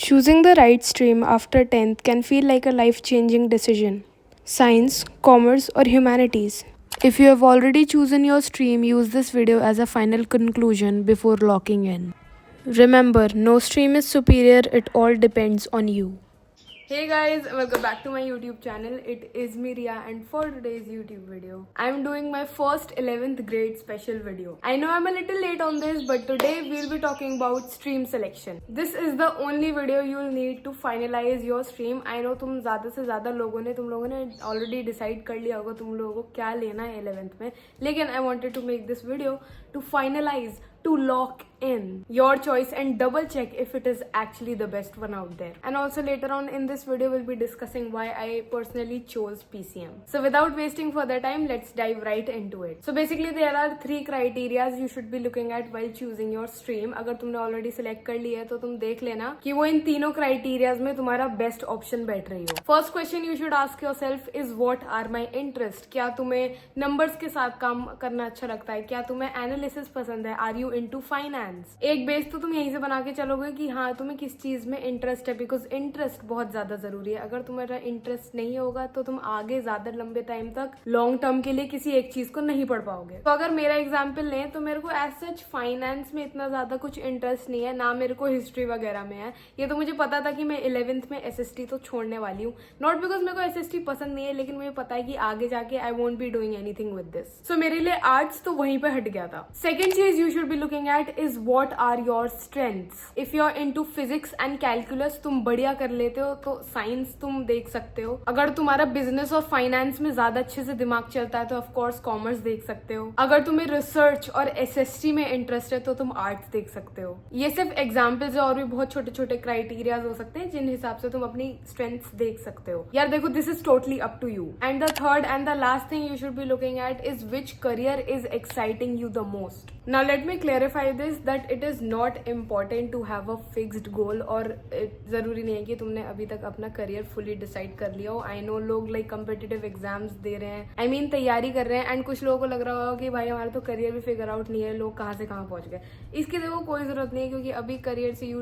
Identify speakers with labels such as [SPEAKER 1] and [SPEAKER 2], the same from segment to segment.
[SPEAKER 1] Choosing the right stream after 10th can feel like a life changing decision. Science, commerce, or humanities. If you have already chosen your stream, use this video as a final conclusion before locking in. Remember, no stream is superior, it all depends on you. Hey guys, welcome back to my YouTube channel. It is me Riya, and for today's YouTube video, I'm doing my first 11th grade special video. I know I'm a little late on this, but today we'll be talking about stream selection. This is the only video you'll need to finalize your stream. I know तुम ज़्यादा से ज़्यादा तुम लोगों ने already decide कर लिया होगा तुम लोगों को क्या लेना है 11th में, लेकिन I wanted to make this video to finalize, to lock in your choice and double check if it is actually the best one out there. And also later on in this video we'll be discussing why I personally chose PCM. So without wasting further time, let's dive right into it. So basically there are 3 criteria you should be looking at while choosing your stream. अगर तुमने already select कर लिया है तो तुम देख लेना कि वो इन तीनों criteria में तुम्हारा best option बैठ रही हो. First question you should ask yourself is what are my interest? क्या तुम्हें numbers के साथ काम करना अच्छा लगता है? क्या तुम्हें analysis पसंद है? Are you into finance? एक बेस तो तुम यहीं से बना के चलोगे कि हाँ तुम्हें किस चीज में इंटरेस्ट है, बिकॉज इंटरेस्ट बहुत ज्यादा जरूरी है. अगर तुम्हारा इंटरेस्ट नहीं होगा तो तुम आगे ज्यादा लंबे टाइम तक लॉन्ग टर्म के लिए किसी एक चीज को नहीं पढ़ पाओगे. तो अगर मेरा एग्जाम्पल लें तो मेरे को एज सच फाइनेंस में इतना ज्यादा कुछ इंटरेस्ट नहीं है, ना मेरे को हिस्ट्री वगैरह में है. ये तो मुझे पता था कि मैं 11th में SST तो छोड़ने वाली हूँ, नॉट बिकॉज मेरे को SST पसंद नहीं है, लेकिन मुझे पता है कि आगे जाके I won't be doing anything with this. So मेरे लिए आर्ट्स तो वहीं पे हट गया था. सेकेंड चीज you should be looking at is what are your strengths. if you're into physics and calculus तुम बढ़िया कर लेते हो तो साइंस तुम देख सकते हो. अगर तुम्हारा बिजनेस और फाइनेंस में ज्यादा अच्छे से दिमाग चलता है तो ऑफ कोर्स कॉमर्स देख सकते हो. अगर तुम्हें रिसर्च और SST में इंटरेस्ट है तो तुम आर्ट्स देख सकते हो. ये सिर्फ एग्जाम्पल्स है, और भी बहुत छोटे छोटे क्राइटेरियाज हो सकते हैं जिन हिसाब से तुम अपनी स्ट्रेंथ्स देख सकते हो. यार देखो, this is totally up to you. And the third and the last thing you should be looking at is which career is exciting you the most. Now let me clarify this that it is not important to have a fixed goal, और जरूरी नहीं है कि तुमने अभी तक अपना career fully decide कर लिया हो. आई नो लोग लाइक कम्पिटिटिव एग्जाम्स दे रहे हैं, आई मीन तैयारी कर रहे हैं, एंड कुछ लोगों को लग रहा होगा कि भाई हमारा तो करियर भी फिगर आउट नहीं है, लोग कहाँ से कहाँ पहुंच गए. इसकी देखो कोई जरूरत नहीं है, क्योंकि अभी करियर से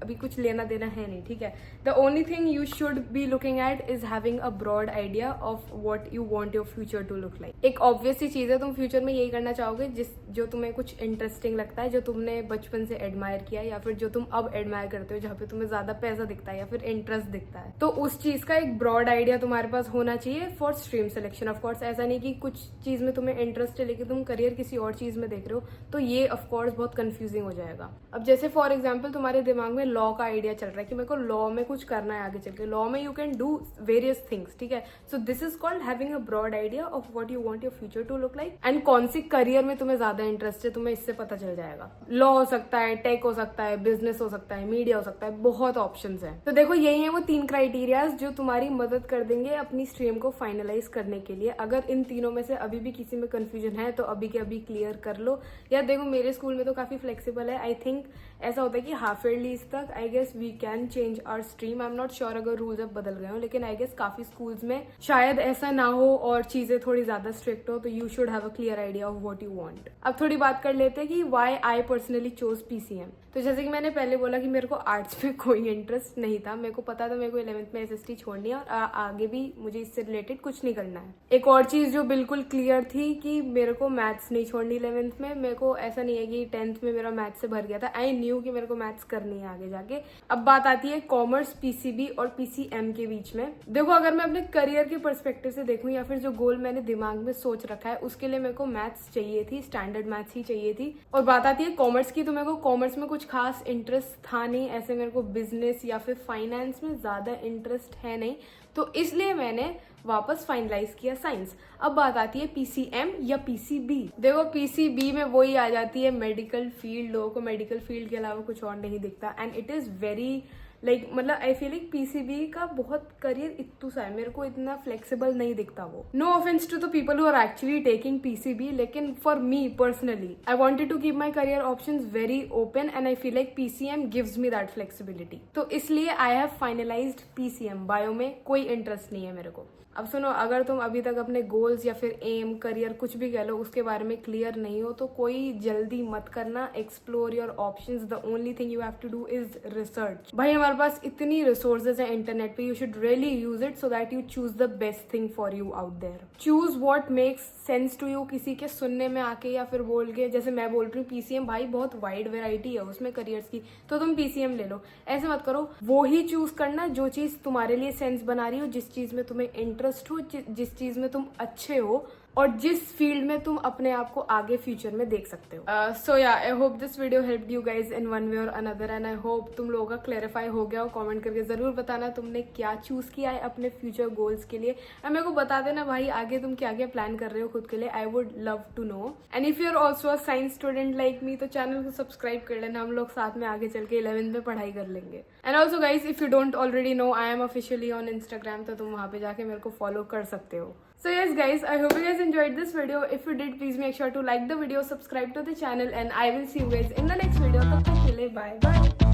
[SPEAKER 1] अभी कुछ लेना देना है नहीं, ठीक है. The only thing you should be looking at is having a broad idea of what you want your future to look like. एक ऑब्वियस सी चीज है, तुम फ्यूचर में यही करना चाहोगे जो तुम्हें कुछ इंटरेस्टिंग लगता है, जो तुमने बचपन से एडमायर किया है, या फिर जो तुम अब एडमायर करते हो, जहाँ पे तुम्हें ज्यादा पैसा दिखता है या फिर इंटरेस्ट दिखता है. तो उस चीज का एक ब्रॉड आइडिया तुम्हारे पास होना चाहिए फॉर स्ट्रीम सिलेक्शन. ऑफकोर्स ऐसा नहीं कि कुछ चीज में तुम्हें इंटरेस्ट है लेकिन तुम करियर किसी और चीज में देख रहे हो, तो ये ऑफकोर्स बहुत कंफ्यूजिंग हो जाएगा. अब जैसे फॉर एग्जाम्पल तुम्हारे दिमाग में लॉ का आइडिया चल रहा है कि मेरे को लॉ में कुछ करना है आगे चल के. लॉ में you can do various things, ठीक है. So this is called having a broad idea of what you want your future to look like, and कौन सी करियर में तुम्हें ज्यादा इंटरेस्ट है तुम्हें इससे पता चल जाएगा. लॉ हो सकता है, टेक हो सकता है, बिजनेस हो सकता है, मीडिया हो सकता है, बहुत ऑप्शंस हैं. तो देखो यही है वो 3 क्राइटेरियाज जो तुम्हारी मदद कर देंगे अपनी स्ट्रीम को फाइनलाइज करने के लिए. अगर इन तीनों में से अभी भी किसी में कंफ्यूजन है तो अभी के अभी क्लियर कर लो. या देखो मेरे स्कूल में तो काफी फ्लेक्सिबल है. आई थिंक ऐसा होता है कि हाफ ईयरलीज तक I guess we can change our stream. I am not sure अगर रूल्स अब बदल गए हो, लेकिन आई गेस काफी स्कूल्स में शायद ऐसा ना हो और चीजें थोड़ी ज्यादा स्ट्रिक्ट हो. तो you should have a clear idea of what you want. अब थोड़ी बात कर लेते हैं कि why I personally chose PCM. तो जैसे कि मैंने पहले बोला कि मेरे को आर्ट्स में कोई इंटरेस्ट नहीं था. मेरे को पता था मेरे को 11th में SST छोड़नी है और आगे भी मुझे इससे रिलेटेड कुछ नहीं करना है. एक और चीज जो बिल्कुल क्लियर थी कि मेरे को मैथ्स नहीं छोड़नी 11th में. मेरे को ऐसा नहीं है कि 10th में मेरा मैथ्स से भर गया था. आई न्यू कि मेरे को मैथ्स करनी है आगे जाके. अब बात आती है कॉमर्स, PCB और PCM के बीच में. देखो अगर मैं अपने करियर के पर्सपेक्टिव से देखूं या फिर जो गोल मैंने दिमाग में सोच रखा है उसके लिए मेरे को मैथ्स चाहिए थी, स्टैंडर्ड मैथ्स ही चाहिए थी. और बात आती है कॉमर्स की, तो मेरे को कॉमर्स में कुछ खास इंटरेस्ट था नहीं. ऐसे मेरे को बिजनेस या फिर फाइनेंस में ज्यादा इंटरेस्ट है नहीं, तो इसलिए मैंने वापस फाइनलाइज किया साइंस. अब बात आती है PCM या PCB. देखो PCB में वही आ जाती है मेडिकल फील्ड. लोगों को मेडिकल फील्ड के अलावा कुछ और नहीं दिखता, एंड इट इज वेरी मतलब आई फील लाइक PCB का बहुत करियर इतू सा है, मेरे को इतना फ्लेक्सिबल नहीं दिखता वो. No offence to the people who are actually taking PCB, लेकिन for me personally I wanted to keep my career options very open, and I feel like PCM gives me that flexibility. तो इसलिए I have finalised PCM. Bio में कोई interest नहीं है मेरे को. अब सुनो, अगर तुम अभी तक अपने गोल्स या फिर एम, करियर, कुछ भी कह लो, उसके बारे में क्लियर नहीं हो तो कोई जल्दी मत करना. Explore your options. The only thing you have to do is research. भाई हमारा तुम्हारे पास इतनी रिसोर्सेज है इंटरनेट पे, you should really use it so that you choose the best thing for you out there. Choose what makes sense to you. किसी के सुनने में आके या फिर बोल के, जैसे मैं बोल रही हूँ पीसीएम, भाई बहुत वाइड वेराइटी है उसमें करियर्स की, तो तुम पीसीएम ले लो। ऐसे मत करो, वो ही चूज करना जो चीज तुम्हारे लिए सेंस बना रही हो, जिस चीज में तुम्हें इंटरेस्ट हो, जिस चीज में तुम अच्छे हो और जिस फील्ड में तुम अपने आप को आगे फ्यूचर में देख सकते हो। सो या I hope this video helped you guys in one way और अनदर, एंड आई होप तुम लोगों का क्लैरिफाई हो गया हो। कमेंट करके जरूर बताना तुमने क्या चूज किया है अपने फ्यूचर गोल्स के लिए, एंड मेरे को बता देना भाई आगे तुम क्या क्या प्लान कर रहे हो खुद के लिए। I would love to know. And if you are also a science student like me, तो चैनल को सब्सक्राइब कर लेना, हम लोग साथ में आगे चल के 11th में पढ़ाई कर लेंगे। And also guys if you don't already know, I am officially on Instagram, तो तुम वहां पे जाके मेरे को फॉलो कर सकते हो। So yes guys, I hope you guys enjoyed this video. If you did, please make sure to like the video, subscribe to the channel, and I will see you guys in the next video. Tab tak ke liye bye bye.